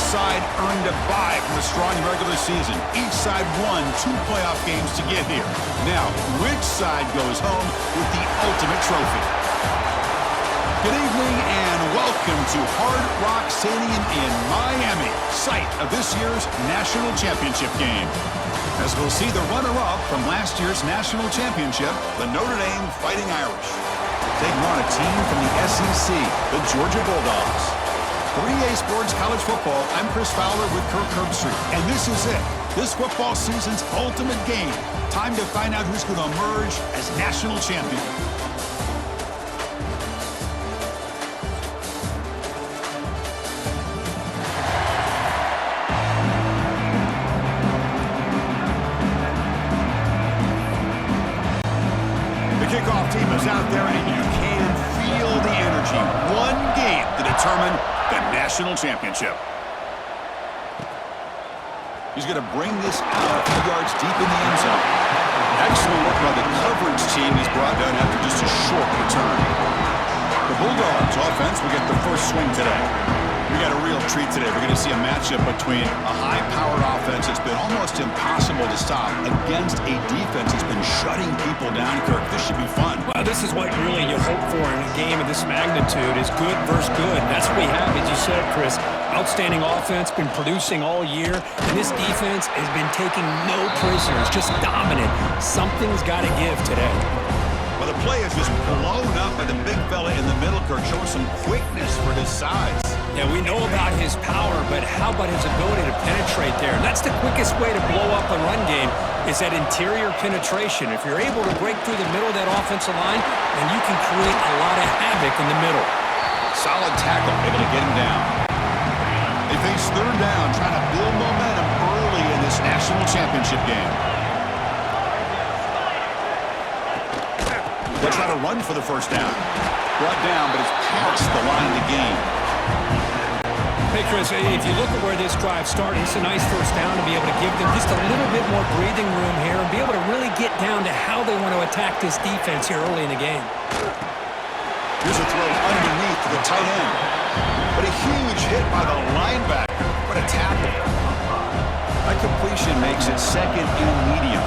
side earned a bye from a strong regular season. Each side won 2 playoff games to get here. Now, which side goes home with the ultimate trophy? Good evening and welcome to Hard Rock Stadium in Miami, site of this year's national championship game. As we'll see the runner-up from last year's national championship, the Notre Dame Fighting Irish, taking on a team from the SEC, the Georgia Bulldogs. 3A Sports College Football, I'm Chris Fowler with Kirk Herbstreit, and this is it. This football season's ultimate game. Time to find out who's going to emerge as national champion. Kickoff team is out there, and you can feel the energy. One game to determine the national championship. He's going to bring this out a few yards deep in the end zone. Excellent work by the coverage team he's brought down after just a short return. The Bulldogs offense will get the first swing today. We got a real treat today. We're going to see a matchup between a high-powered offense that's been almost impossible to stop against a defense that's been shutting people down, Kirk. This should be fun. Well, this is what really you hope for in a game of this magnitude is good versus good. That's what we have, as you said, Chris. Outstanding offense, been producing all year, and this defense has been taking no prisoners, just dominant. Something's got to give today. Well, the play is just blown up by the big fella in the middle, Kirk, showing some quickness for his size. Yeah, we know about his power, but how about his ability to penetrate there? And that's the quickest way to blow up a run game is that interior penetration. If you're able to break through the middle of that offensive line, then you can create a lot of havoc in the middle. Solid tackle, able to get him down. They face third down, trying to build momentum early in this national championship game. They'll try to run for the first down. Brought down, but it's past the line of the game. Hey, Chris, if you look at where this drive started, it's a nice first down to be able to give them just a little bit more breathing room here and be able to really get down to how they want to attack this defense here early in the game. Here's a throw underneath to the tight end. But a huge hit by the linebacker. What a tackle. That completion makes it second and medium.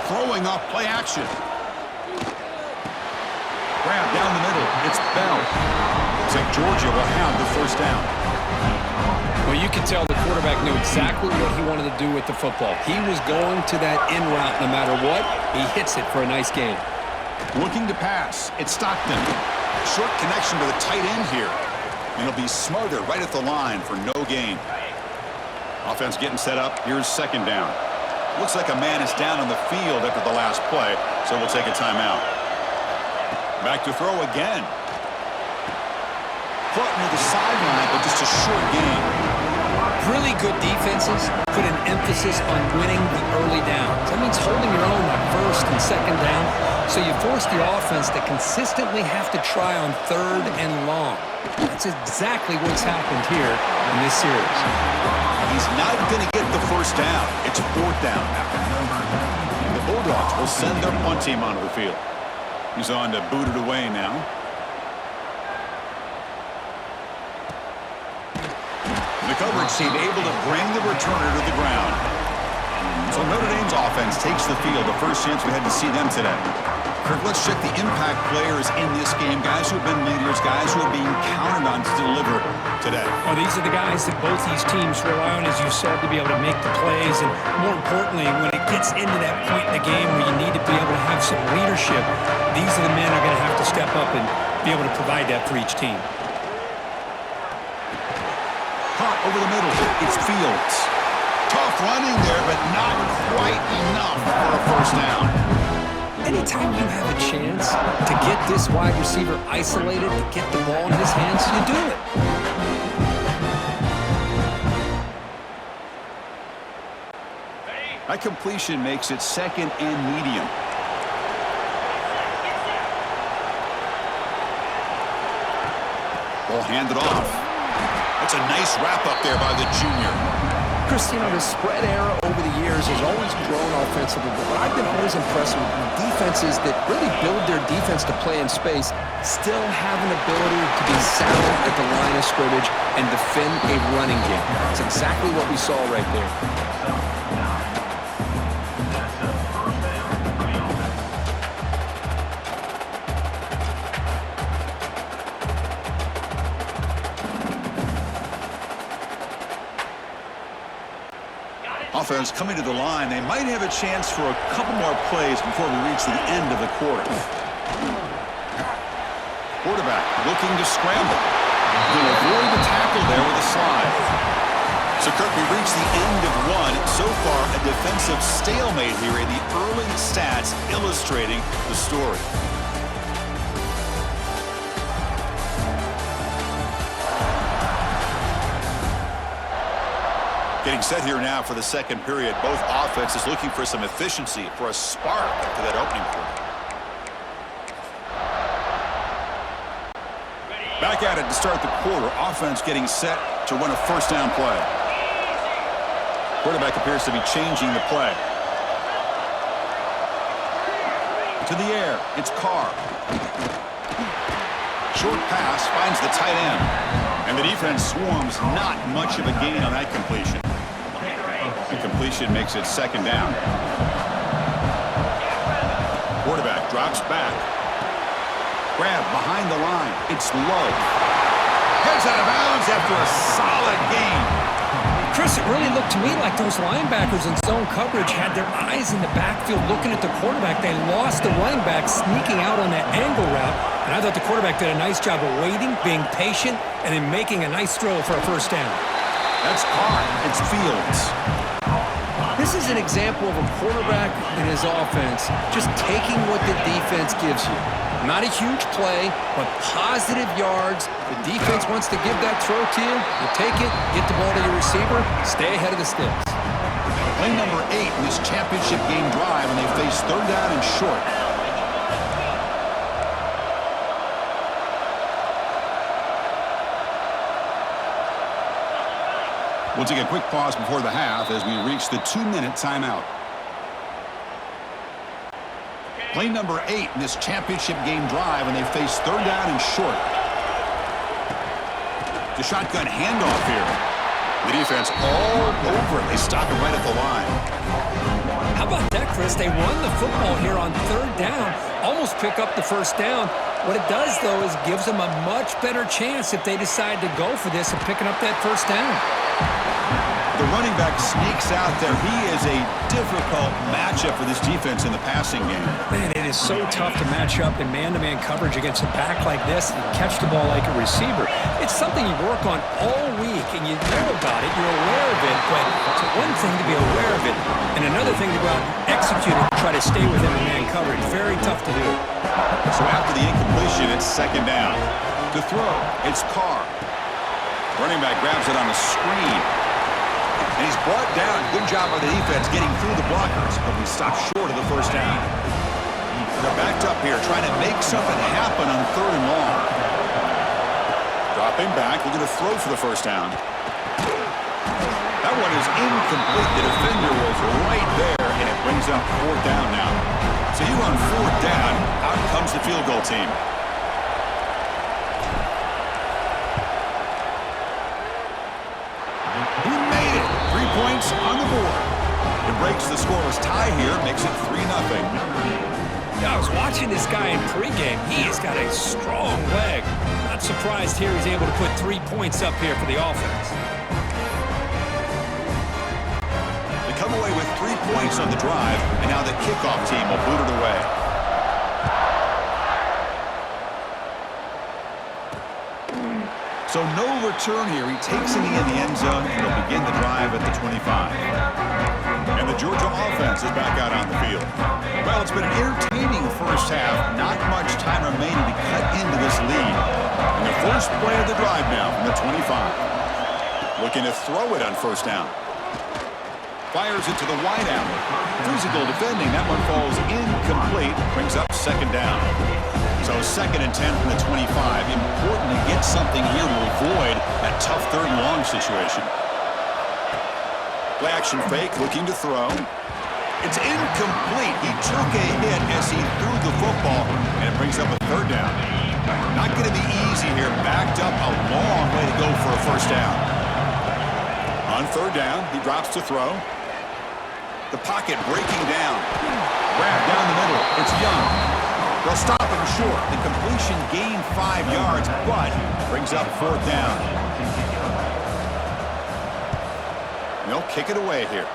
Throwing off play action. Grab down the middle. It's Bell. Looks like Georgia will have the first down. Well, you can tell the quarterback knew exactly what he wanted to do with the football. He was going to that in route no matter what. He hits it for a nice gain. Looking to pass. It's Stockton. Short connection to the tight end here. And he'll be smothered right at the line for no gain. Offense getting set up. Here's second down. Looks like a man is down on the field after the last play, so we'll take a timeout. Back to throw again. Caught near the sideline, but just a short gain. Really good defenses put an emphasis on winning the early downs. That means holding your own on first and second down, so you force the offense to consistently have to try on third and long. That's exactly what's happened here in this series. He's not going to get the first down. It's fourth down. And the Bulldogs will send their punt team onto the field. He's on to boot it away now. The coverage team able to bring the returner to the ground. So Notre Dame's offense takes the field. The first chance we had to see them today. Kirk, let's check the impact players in this game. Guys who have been leaders, guys who are being counted on to deliver today. Well, these are the guys that both these teams rely on, as you said, to be able to make the plays. And more importantly, when it gets into that point in the game where you need to be able to have some leadership, these are the men who are going to have to step up and be able to provide that for each team. Caught over the middle. It's Fields. Tough running there, but not quite enough for a first down. Anytime you have a chance to get this wide receiver isolated, to get the ball in his hands, you do it. That completion makes it second and medium. Ball handed off. That's a nice wrap up there by the junior. Chris, the spread era over the years has always grown offensively, but what I've been always impressed with defenses that really build their defense to play in space still have an ability to be sound at the line of scrimmage and defend a running game. That's exactly what we saw right there. Offense coming to the line. They might have a chance for a couple more plays before we reach the end of the quarter. Quarterback looking to scramble. He'll avoid the tackle there with a slide. So, Kirk, we reach the end of one. So far, a defensive stalemate here in the early stats illustrating the story. Getting set here now for the second period. Both offenses looking for some efficiency, for a spark after that opening quarter. Back at it to start the quarter. Offense getting set to run a first down play. Quarterback appears to be changing the play. To the air. It's Carr. Short pass finds the tight end. And the defense swarms. Not much of a gain on that completion. The completion makes it second down. Quarterback drops back. Grab behind the line. It's low. Heads out of bounds after a solid gain. Chris, it really looked to me like those linebackers in zone coverage had their eyes in the backfield looking at the quarterback. They lost the running back sneaking out on that angle route. And I thought the quarterback did a nice job of waiting, being patient, and then making a nice throw for a first down. That's Carr. It's Fields. This is an example of a quarterback and his offense just taking what the defense gives you. Not a huge play, but positive yards. The defense wants to give that throw to you. You take it, get the ball to your receiver, stay ahead of the sticks. Play number 8 in this championship game drive, and they face third down and short. We'll take a quick pause before the half as we reach the 2-minute timeout. Play number 8 in this championship game drive, and they face third down and short. The shotgun handoff here. The defense all over it. They stop it right at the line. How about that, Chris? They run the football here on third down, almost pick up the first down. What it does, though, is gives them a much better chance if they decide to go for this and picking up that first down. The running back sneaks out there. He is a difficult matchup for this defense in the passing game. Man, it is so tough to match up in man-to-man coverage against a back like this and catch the ball like a receiver. It's something you work on all week, and you know about it. You're aware of it, but it's one thing to be aware of it, and another thing to go out and execute it and try to stay within the man coverage. Very tough to do. So after the incompletion, it's second down. To throw, it's Carr. Running back grabs it on the screen. And he's brought down. Good job by the defense getting through the blockers, but we stop short of the first down. They're backed up here, trying to make something happen on third and long. Dropping back, looking to throw for the first down. That one is incomplete. The defender was right there, and it brings up fourth down now. So you on fourth down, out comes the field goal team. Points on the board. It breaks the scoreless tie here, makes it 3-0. Yeah, I was watching this guy in pregame. He has got a strong leg. Not surprised here he's able to put 3 points up here for the offense. They come away with 3 points on the drive, and now the kickoff team will boot it away. So no return here. He takes it in the end zone, and they'll begin the drive at the 25. And the Georgia offense is back out on the field. Well, it's been an entertaining first half. Not much time remaining to cut into this lead. And the first play of the drive now from the 25. Looking to throw it on first down. Fires it to the wideout. Physical defending. That one falls incomplete. Brings up second down. So second and 10 from the 25. Important to get something here to avoid that tough third and long situation. Play action fake, looking to throw. It's incomplete. He took a hit as he threw the football, and it brings up a third down. Not going to be easy here. Backed up a long way to go for a first down. On third down, he drops to throw. The pocket breaking down. Grab down the middle. It's Young. They'll stop him short. The completion gained 5 yards, but brings up fourth down. They'll kick it away here.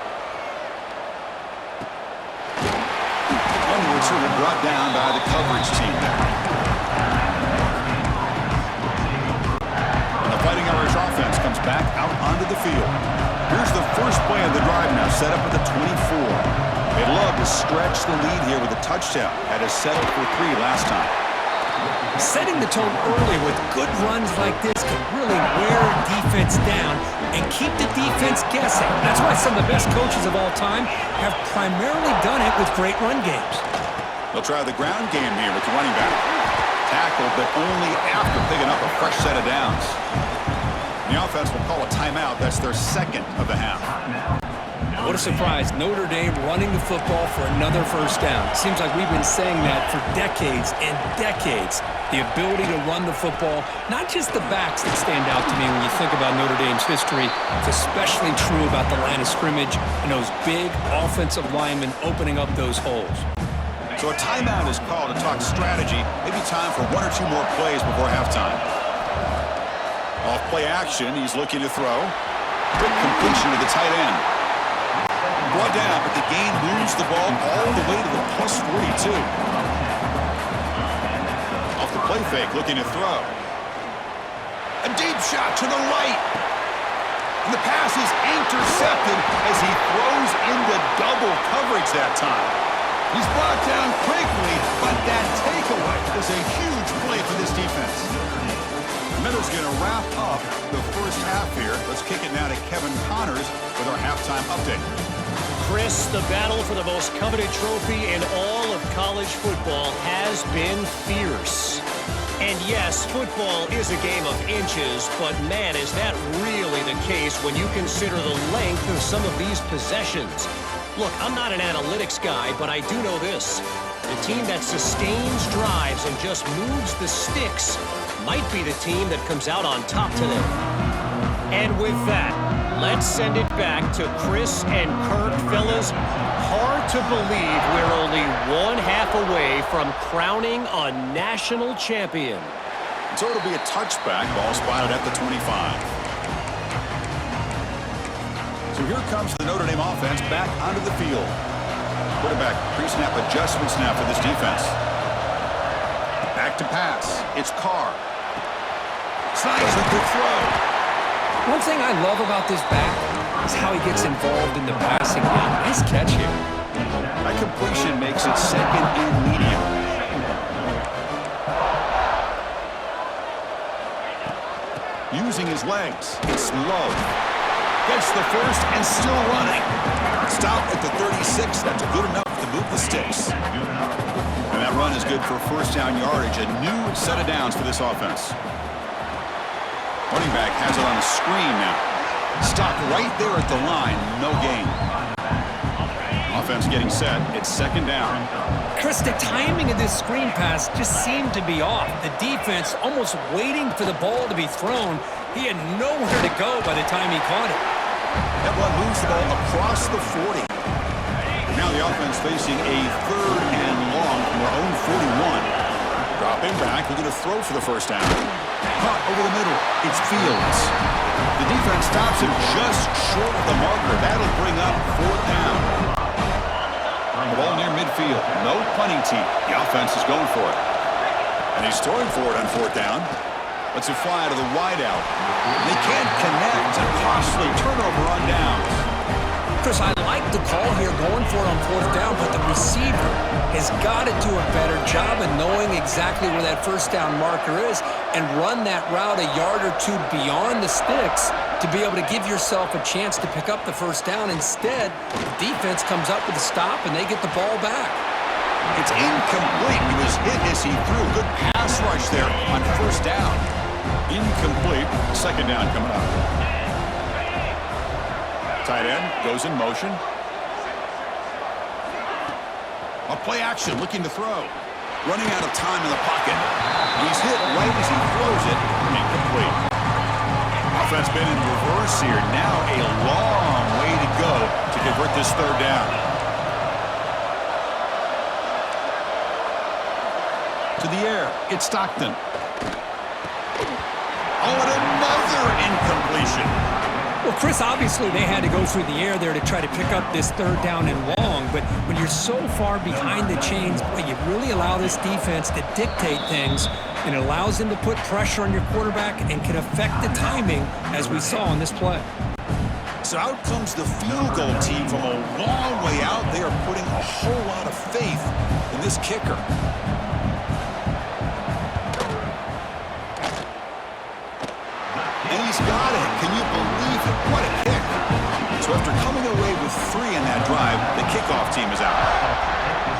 Sort of brought down by the coverage team there. And the Fighting Irish offense comes back out onto the field. Here's the first play of the drive now, set up at the 24. They'd love to stretch the lead here with a touchdown. Had to settle for 3 last time. Setting the tone early with good runs like this can really wear defense down and keep the defense guessing. That's why some of the best coaches of all time have primarily done it with great run games. They'll try the ground game here with the running back. Tackle, but only after picking up a fresh set of downs. The offense will call a timeout. That's their second of the half. What a surprise. Notre Dame running the football for another first down. Seems like we've been saying that for decades and decades. The ability to run the football, not just the backs that stand out to me when you think about Notre Dame's history. It's especially true about the line of scrimmage and those big offensive linemen opening up those holes. So a timeout is called to talk strategy. Maybe time for 1 or 2 more plays before halftime. Off play action, he's looking to throw. Quick completion to the tight end. Brought down, but the gain moves the ball all the way to the plus 42. Off the play fake, looking to throw. A deep shot to the right. And the pass is intercepted as he throws into double coverage that time. He's brought down quickly, but that takeaway is a huge play for this defense. Miller's going to wrap up the first half here. Let's kick it now to Kevin Connors with our halftime update. Chris, the battle for the most coveted trophy in all of college football has been fierce. And yes, football is a game of inches, but man, is that really the case when you consider the length of some of these possessions. Look, I'm not an analytics guy, but I do know this. The team that sustains drives and just moves the sticks might be the team that comes out on top today. And with that, let's send it back to Chris and Kirk. Fellas, hard to believe we're only 1 half away from crowning a national champion. So it'll be a touchback, ball spotted at the 25. So here comes the Notre Dame offense back onto the field. Quarterback pre-snap adjustment snap for this defense. Back to pass. It's Carr. Slides a good throw. One thing I love about this back is how he gets involved in the passing game. Nice catch here. That completion makes it second and medium. Using his legs. It's low. Gets the first and still running. Stop at the 36. That's good enough to move the sticks. And that run is good for first down yardage. A new set of downs for this offense. Running back has it on the screen now. Stopped right there at the line. No gain. Offense getting set. It's second down. Chris, the timing of this screen pass just seemed to be off. The defense almost waiting for the ball to be thrown. He had nowhere to go by the time he caught it. That one moves the ball across the 40. Now the offense facing a third and long from their own 41. Dropping back, looking to throw for the first down. Caught over the middle. It's Fields. The defense stops him just short of the marker. That'll bring up fourth down. The ball near midfield. No punting team. The offense is going for it. And he's throwing for it on fourth down. Lets it fly to the wideout. They can't connect. A costly turnover on downs. Chris, I like the call here going for it on fourth down, but the receiver has got to do a better job of knowing exactly where that first down marker is and run that route a yard or two beyond the sticks to be able to give yourself a chance to pick up the first down. Instead, the defense comes up with a stop and they get the ball back. It's incomplete. He was hit as he threw. Good pass rush there on first down. Incomplete. Second down coming up. tight end goes in motion. A play action, looking to throw. Running out of time in the pocket. He's hit right as he throws it. Incomplete. Offense been in reverse here. Now a long way to go to convert this third down. To the air. It's Stockton. Oh, and another incompletion. Well, Chris, obviously they had to go through the air there to try to pick up this third down and long, but when you're so far behind the chains, boy, you really allow this defense to dictate things, and it allows them to put pressure on your quarterback and can affect the timing, as we saw on this play. So out comes the field goal team from a long way out. They are putting a whole lot of faith in this kicker. And he's got it. Can you believe it? What a kick. So after coming away with 3 in that drive, the kickoff team is out.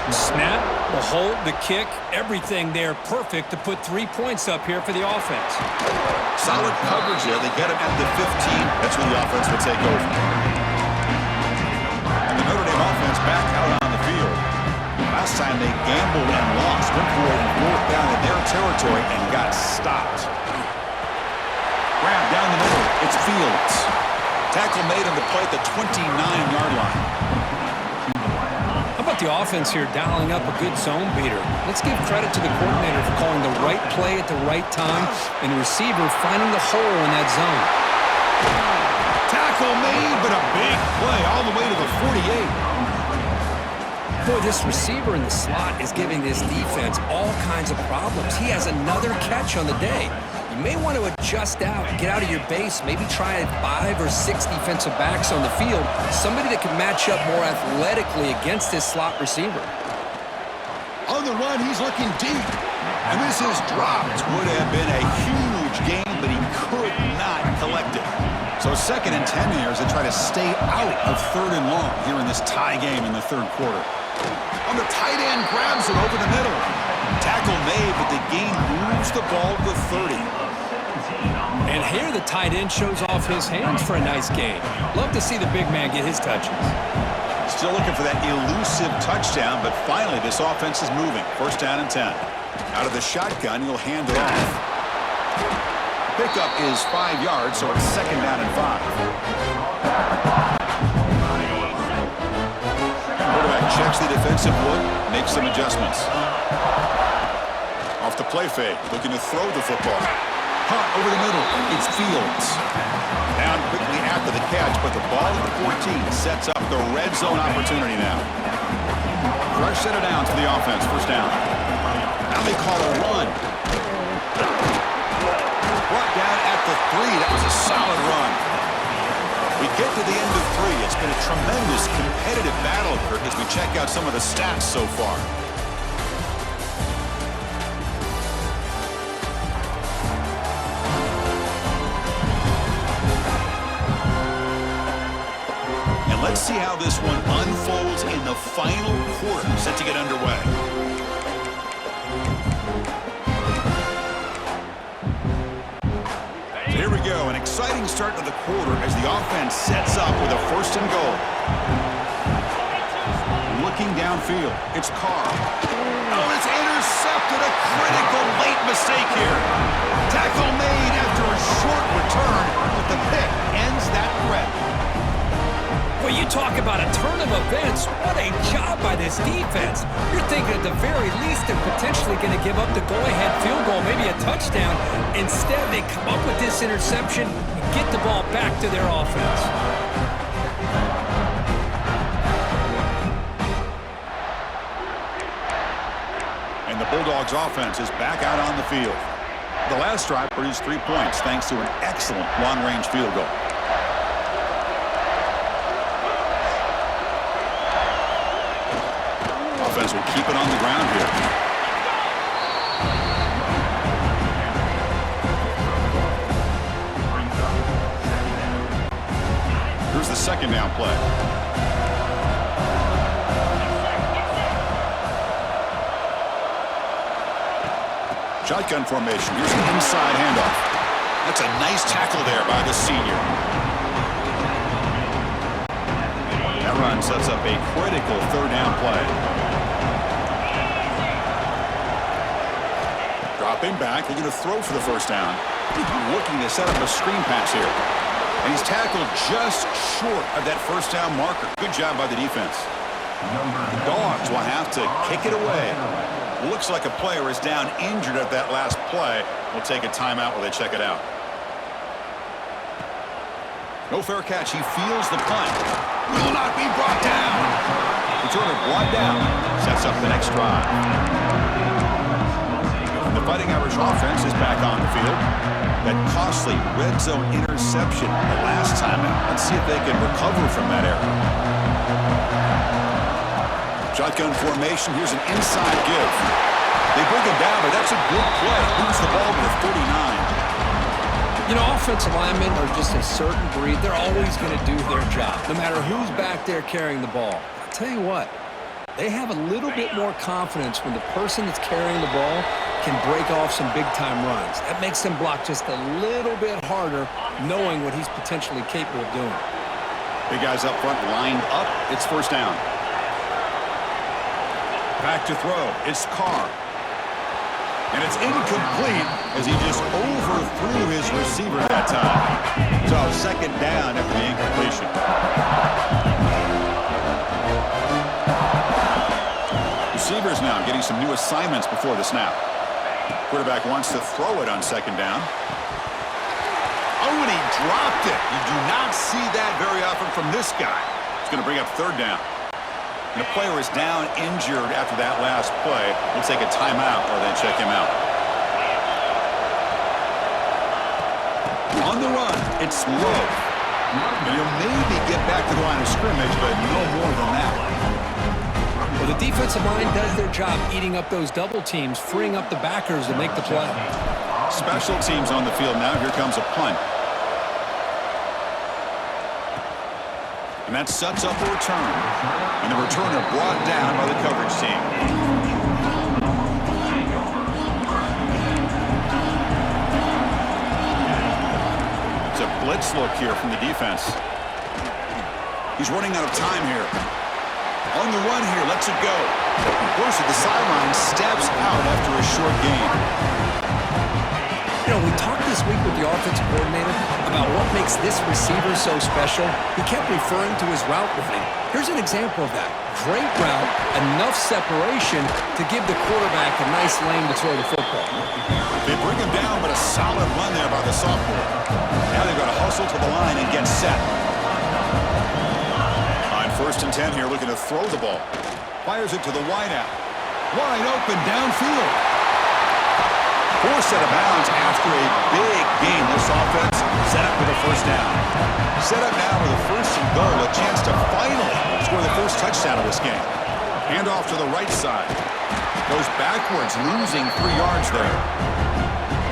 Snap, the hold, the kick, everything there perfect to put 3 points up here for the offense. Solid coverage there. They get him at the 15. That's when the offense will take over. And the Notre Dame offense back out on the field. Last time they gambled and lost. Went for it and 4th down in their territory and got stopped. Grab down the middle. It's Fields. Tackle made on the play at the 29-yard line. How about the offense here dialing up a good zone beater? Let's give credit to the coordinator for calling the right play at the right time and the receiver finding the hole in that zone. Tackle made, but a big play all the way to the 48. Boy, this receiver in the slot is giving this defense all kinds of problems. He has another catch on the day. You may want to adjust out, get out of your base, maybe try 5 or 6 defensive backs on the field, somebody that can match up more athletically against this slot receiver. On the run, he's looking deep. And this is dropped. Would have been a huge game, but he could not collect it. So 2nd and 10 here as they try to stay out of 3rd and long here in this tie game in the 3rd quarter. On the tight end, grabs it over the middle. Tackle made, but the game moves the ball to 30. And here the tight end shows off his hands for a nice gain. Love to see the big man get his touches. Still looking for that elusive touchdown, but finally this offense is moving. 1st down and 10. Out of the shotgun, he'll hand it off. Pickup is 5 yards, so it's 2nd down and 5. Quarterback checks the defensive look, makes some adjustments. Off the play fake, looking to throw the football. Hunt over the middle. It's Fields. Down quickly after the catch, but the ball at the 14 sets up the red zone opportunity now. Fresh set of downs for the offense. 1st down. Now they call a run. Brought down at the 3. That was a solid run. We get to the end of 3. It's been a tremendous competitive battle, Kirk, as we check out some of the stats so far. Let's see how this one unfolds in the final quarter, set to get underway. So here we go, an exciting start to the quarter as the offense sets up with a 1st and goal. Looking downfield, it's Carr. Oh, it's intercepted, a critical late mistake here. Tackle made after a short return, but the pick ends that threat. Well, you talk about a turn of events. What a job by this defense. You're thinking at the very least they're potentially going to give up the go-ahead field goal, maybe a touchdown. Instead, they come up with this interception and get the ball back to their offense. And the Bulldogs offense is back out on the field. The last drive produced 3 points thanks to an excellent long-range field goal. Offense will keep it on the ground here. Here's the 2nd down play. Shotgun formation. Here's an inside handoff. That's a nice tackle there by the senior. run sets up a critical third down play. Dropping back, looking to throw for the first down. Looking to set up a screen pass here. And he's tackled just short of that first down marker. Good job by the defense. The Dogs will have to kick it away. Looks like a player is down injured at that last play. We'll take a timeout while they check it out. No fair catch. He feels the punt. Will not be brought down. Returner brought down. Sets up the next drive. The Fighting Irish offense is back on the field. That costly red zone interception the last time out. Let's see if they can recover from that error. Shotgun formation. Here's an inside give. They bring him down, but that's a good play. Moves the ball to the 39. You know, offensive linemen are just a certain breed. They're always going to do their job, no matter who's back there carrying the ball. I'll tell you what, they have a little bit more confidence when the person that's carrying the ball can break off some big-time runs. That makes them block just a little bit harder, knowing what he's potentially capable of doing. Big guys up front lined up. It's first down. Back to throw. It's Carr. And it's incomplete as he just overthrew his receiver that time. So second down after the incompletion. Receivers now getting some new assignments before the snap. Quarterback wants to throw it on second down. Oh, and he dropped it. You do not see that very often from this guy. It's going to bring up third down. And the player is down injured after that last play. We'll take a timeout or then check him out. On the run, it's low. And he'll maybe get back to the line of scrimmage, but no more than that. Well, the defensive line does their job eating up those double teams, freeing up the backers to make the play. Special teams on the field now. Here comes a punt. And that sets up a return. And the returner brought down by the coverage team. It's a blitz look here from the defense. He's running out of time here. On the run here, lets it go. Goes to the sideline, steps out after a short gain. You know, we talked this week with the offensive coordinator about what makes this receiver so special. He kept referring to his route running. Here's an example of that. Great route, enough separation to give the quarterback a nice lane to throw the football. They bring him down, but a solid run there by the sophomore. Now they've got to hustle to the line and get set. On 1st and 10 here, looking to throw the ball. Fires it to the wideout. Wide open downfield. Forced out of bounds after a big gain. This offense set up with a first down. Set up now with a first and goal. A chance to finally score the first touchdown of this game. Hand off to the right side. Goes backwards, losing 3 yards there.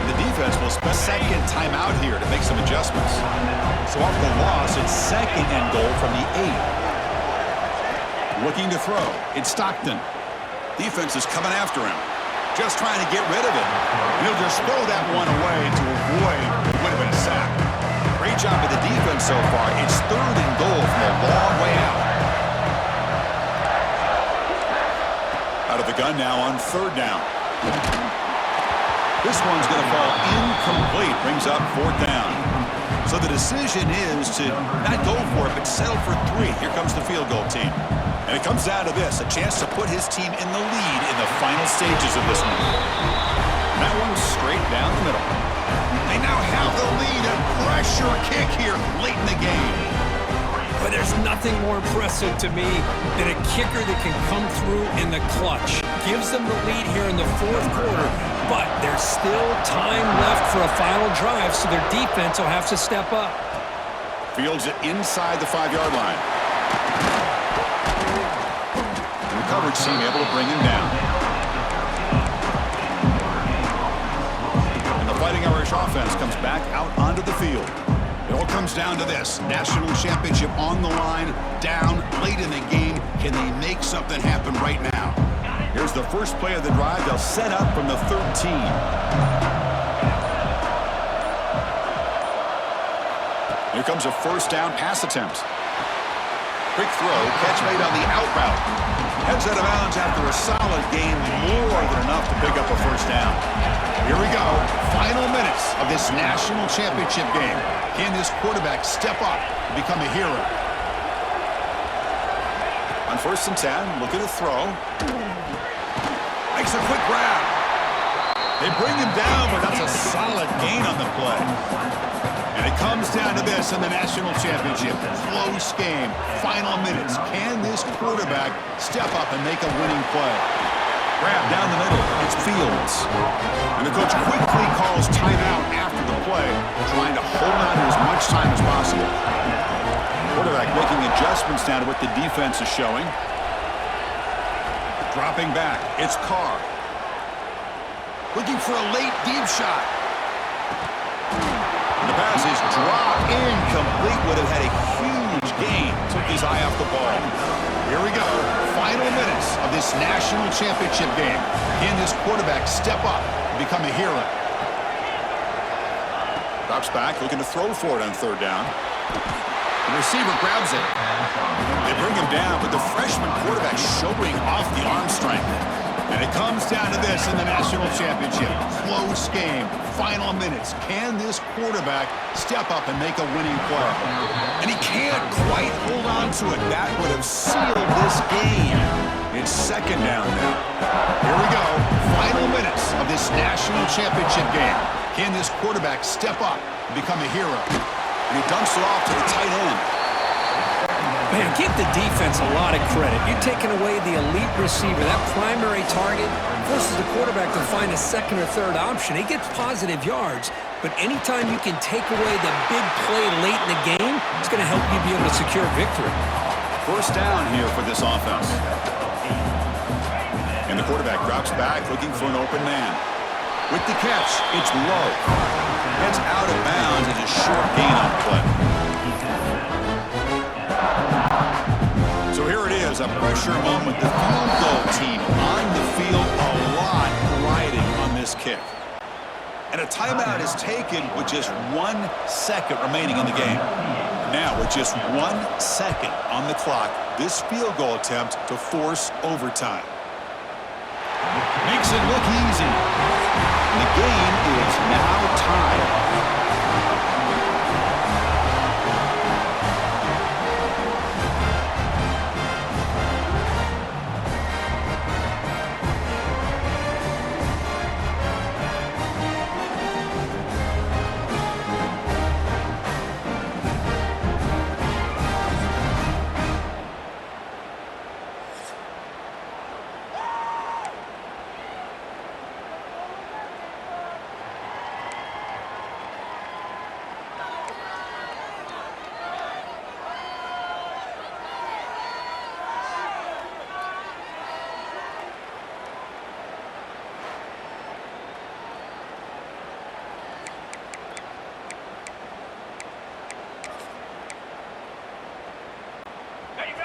The defense will spend second timeout here to make some adjustments. So after the loss, it's second and goal from the 8. Looking to throw. It's Stockton. Defense is coming after him. Just trying to get rid of it. And he'll just throw that one away to avoid what would have been a sack. Great job of the defense so far. It's third and goal from a long way out. Out of the gun now on third down. This one's going to fall incomplete. Brings up fourth down. So the decision is to not go for it, but settle for 3. Here comes the field goal team. And it comes down to this, a chance to put his team in the lead in the final stages of this one. And that one's straight down the middle. They now have the lead. A pressure kick here late in the game. But there's nothing more impressive to me than a kicker that can come through in the clutch. Gives them the lead here in the 4th quarter, but there's still time left for a final drive, so their defense will have to step up. Fields it inside the 5-yard line. Coverage team able to bring him down. And the Fighting Irish offense comes back out onto the field. It all comes down to this. National championship on the line, down late in the game. Can they make something happen right now? Here's the first play of the drive. They'll set up from the 13. Here comes a first down pass attempt. Quick throw, catch made on the out route. Heads out of bounds after a solid game, more than enough to pick up a first down. Here we go, final minutes of this national championship game. Can this quarterback step up and become a hero? On 1st and 10, look at a throw. Makes a quick grab. They bring him down, but that's a solid gain on the play. And it comes down to this in the national championship. Close game, final minutes. Can this quarterback step up and make a winning play? Grab down the middle. It's Fields. And the coach quickly calls timeout after the play, trying to hold on to as much time as possible. Quarterback making adjustments now to what the defense is showing. Dropping back. It's Carr. Looking for a late deep shot. The pass is dropped incomplete. Would have had a huge gain. Took his eye off the ball. Here we go. Final minutes of this national championship game. Can this quarterback step up and become a hero? Drops back, looking to throw for it on 3rd down. The receiver grabs it. They bring him down, but the freshman quarterback showing off the arm strength. And it comes down to this in the national championship. Close game, final minutes. Can this quarterback step up and make a winning play? And he can't quite hold on to it. That would have sealed this game. It's 2nd down now. Here we go. Final minutes of this national championship game. Can this quarterback step up and become a hero? And he dumps it off to the tight end. Man, give the defense a lot of credit. You're taking away the elite receiver, that primary target, forces the quarterback to find a 2nd or 3rd option. He gets positive yards, but anytime you can take away the big play late in the game, it's going to help you be able to secure victory. 1st down here for this offense. And the quarterback drops back, looking for an open man. With the catch, it's low. It's out of bounds and a short gain on play. So here it is, a pressure moment. The field goal team on the field, a lot riding on this kick. And a timeout is taken with just 1 second remaining in the game. Now, with just 1 second on the clock, this field goal attempt to force overtime. Makes it look easy. The game is now tied.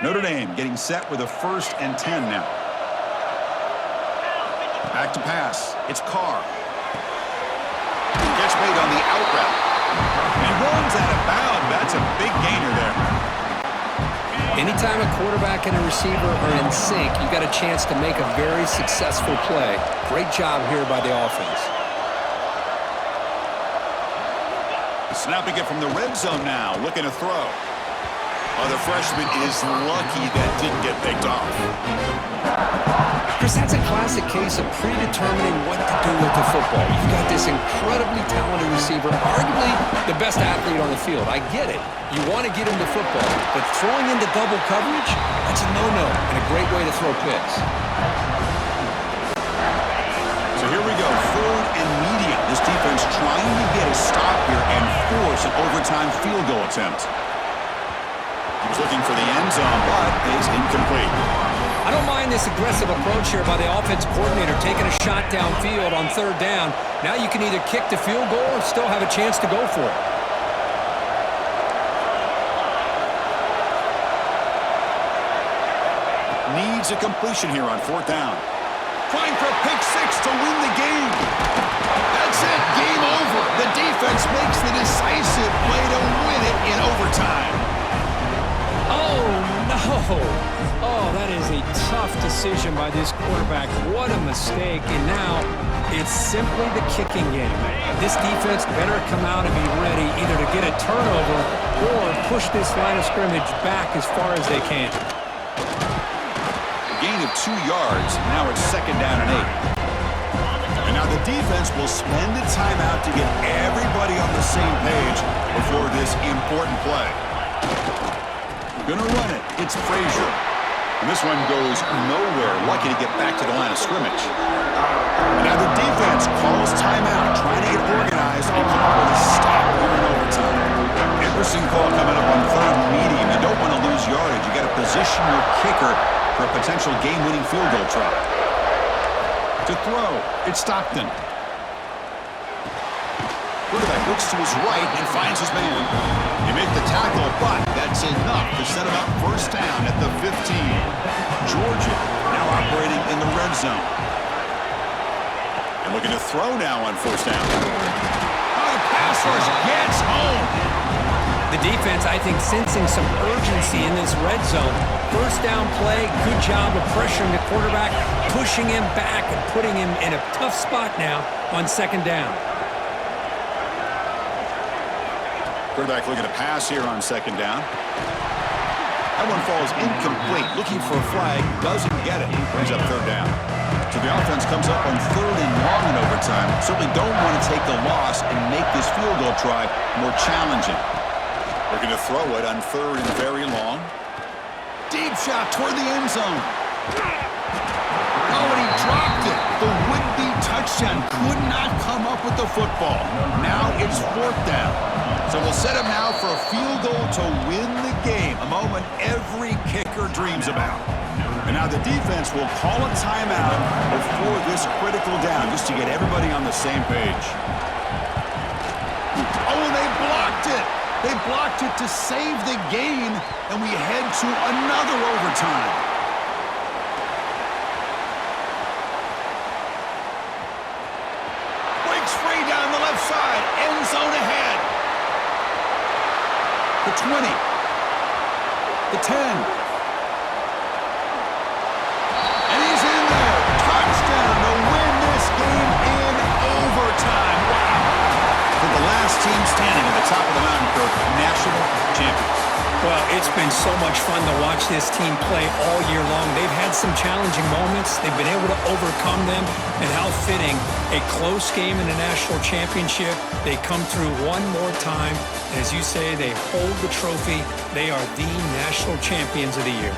Notre Dame getting set with a 1st and 10 now. Back to pass. It's Carr. Gets made on the out route. He runs out of bounds. That's a big gainer there. Anytime a quarterback and a receiver are in sync, you got a chance to make a very successful play. Great job here by the offense. Snapping it from the red zone now. Looking to throw. Oh, the freshman is lucky that didn't get picked off. Chris, that's a classic case of predetermining what to do with the football. You've got this incredibly talented receiver, arguably the best athlete on the field. I get it. You want to get him the football, but throwing into double coverage, that's a no-no and a great way to throw picks. So here we go, 3rd and medium. This defense trying to get a stop here and force an overtime field goal attempt. He was looking for the end zone, but it's incomplete. I don't mind this aggressive approach here by the offensive coordinator, taking a shot downfield on 3rd down. Now you can either kick the field goal or still have a chance to go for it. Needs a completion here on 4th down. Trying for a pick 6 to win the game. That's it. Game over. The defense makes the decisive play to win it in overtime. Oh, no. Oh, that is a tough decision by this quarterback. What a mistake. And now it's simply the kicking game. This defense better come out and be ready either to get a turnover or push this line of scrimmage back as far as they can. A gain of 2 yards. Now it's 2nd down and 8. And now the defense will spend a timeout to get everybody on the same page before this important play. Gonna run it. It's Frazier. And this one goes nowhere. Lucky to get back to the line of scrimmage. And now the defense calls timeout, trying to get organized and come up with a stop here in overtime. Interesting call coming up on 3rd and medium. You don't want to lose yardage. You got to position your kicker for a potential game-winning field goal try. To throw, it's Stockton. Quarterback looks to his right and finds his man. He made the tackle, but that's enough to set him up 1st down at the 15. Georgia now operating in the red zone. And looking to throw now on 1st down. Oh, the pass rush gets home. The defense, I think, sensing some urgency in this red zone. 1st down play, good job of pressuring the quarterback, pushing him back and putting him in a tough spot now on 2nd down. Quarterback looking to pass here on 2nd down. That one falls incomplete. Looking for a flag, doesn't get it. Brings up 3rd down. So the offense comes up on 3rd and long in overtime. Certainly don't want to take the loss and make this field goal try more challenging. Looking to throw it on 3rd and very long. Deep shot toward the end zone. Oh, and he dropped it. The would-be touchdown could not come up with the football. Now it's 4th down. So we'll set him now for a field goal to win the game, a moment every kicker dreams about. And now the defense will call a timeout before this critical down, just to get everybody on the same page. Oh, and they blocked it. They blocked it to save the game, and we head to another overtime. Breaks free down the left side, end zone ahead. The 20, the 10, and he's in there. Touchdown to win this game in overtime. Wow. For the last team standing at the top of the mountain for national champions. Well, it's been so much fun to watch this team play all year long. They've had some challenging moments. They've been able to overcome them. And how fitting, a close game in the national championship. They come through one more time. And as you say, they hold the trophy. They are the national champions of the year.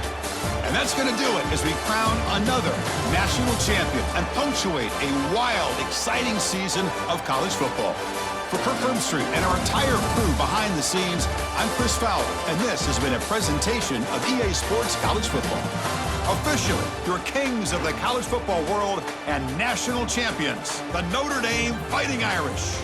And that's going to do it as we crown another national champion and punctuate a wild, exciting season of college football. For Kirk Herbstreit and our entire crew behind the scenes, I'm Chris Fowler, and this has been a presentation of EA Sports College Football. Officially, your kings of the college football world and national champions, the Notre Dame Fighting Irish.